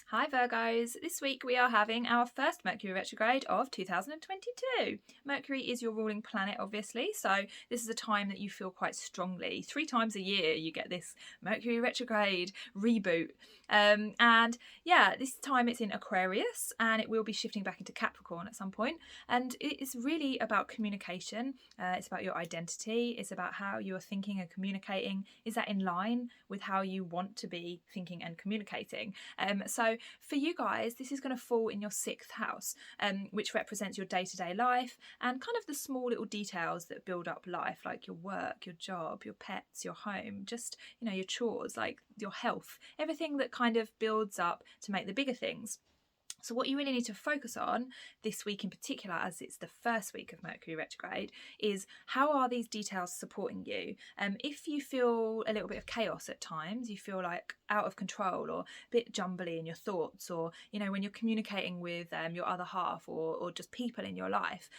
Hi Virgos, this week we are having our first Mercury retrograde of 2022. Mercury is your ruling planet obviously, so this is a time that you feel quite strongly. 3 times a year you get this Mercury retrograde reboot. And yeah, this time it's in Aquarius and it will be shifting back into Capricorn at some point. And it's really about communication, it's about your identity, it's about how you're thinking and communicating. Is that in line with how you want to be thinking and communicating? So for you guys, this is going to fall in your 6th house, which represents your day-to-day life and kind of the small little details that build up life, like your work, your job, your pets, your home, just, your chores, like your health, everything that kind of builds up to make the bigger things. So what you really need to focus on this week in particular, as it's the first week of Mercury retrograde, is how are these details supporting you? If you feel a little bit of chaos at times, you feel like out of control or a bit jumbly in your thoughts, or when you're communicating with your other half or just people in your life,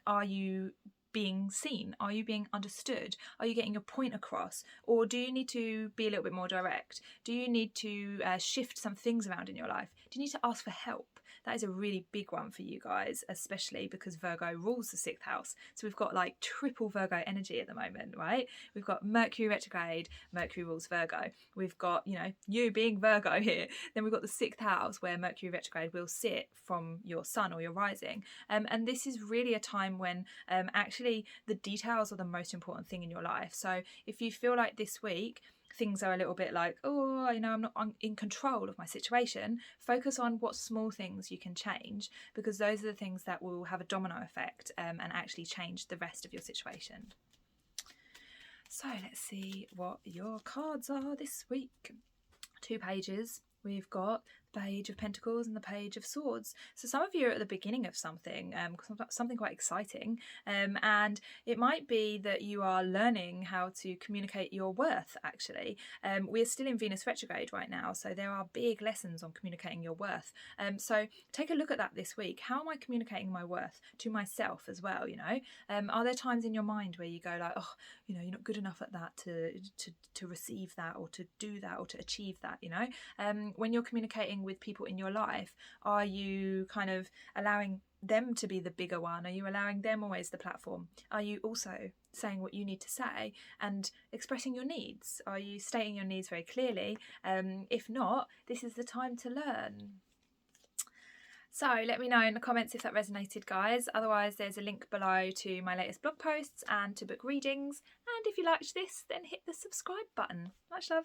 are you being seen? Are you being understood? Are you getting your point across? Or do you need to be a little bit more direct? Do you need to shift some things around in your life? Do you need to ask for help? That is a really big one for you guys, especially because Virgo rules the 6th house. So we've got like triple Virgo energy at the moment, right? We've got Mercury retrograde, Mercury rules Virgo. We've got, you being Virgo here. Then we've got the 6th house where Mercury retrograde will sit from your sun or your rising. And this is really a time when actually the details are the most important thing in your life. So if you feel like this week things are a little bit like, I'm not in control of my situation, focus on what small things you can change, because those are the things that will have a domino effect and actually change the rest of your situation. So let's see what your cards are this week. 2 pages. We've got the Page of Pentacles and the Page of Swords. So some of you are at the beginning of something quite exciting, and it might be that you are learning how to communicate your worth, actually. We're still in Venus retrograde right now, so there are big lessons on communicating your worth. So take a look at that this week. How am I communicating my worth to myself as well, Are there times in your mind where you go like, you're not good enough at that to receive that or to do that or to achieve that, when you're communicating with people in your life, are you kind of allowing them to be the bigger one? Are you allowing them always the platform? Are you also saying what you need to say and expressing your needs? Are you stating your needs very clearly? If not, this is the time to learn. So let me know in the comments if that resonated, guys. Otherwise, there's a link below to my latest blog posts and to book readings. And if you liked this, then hit the subscribe button. Much love.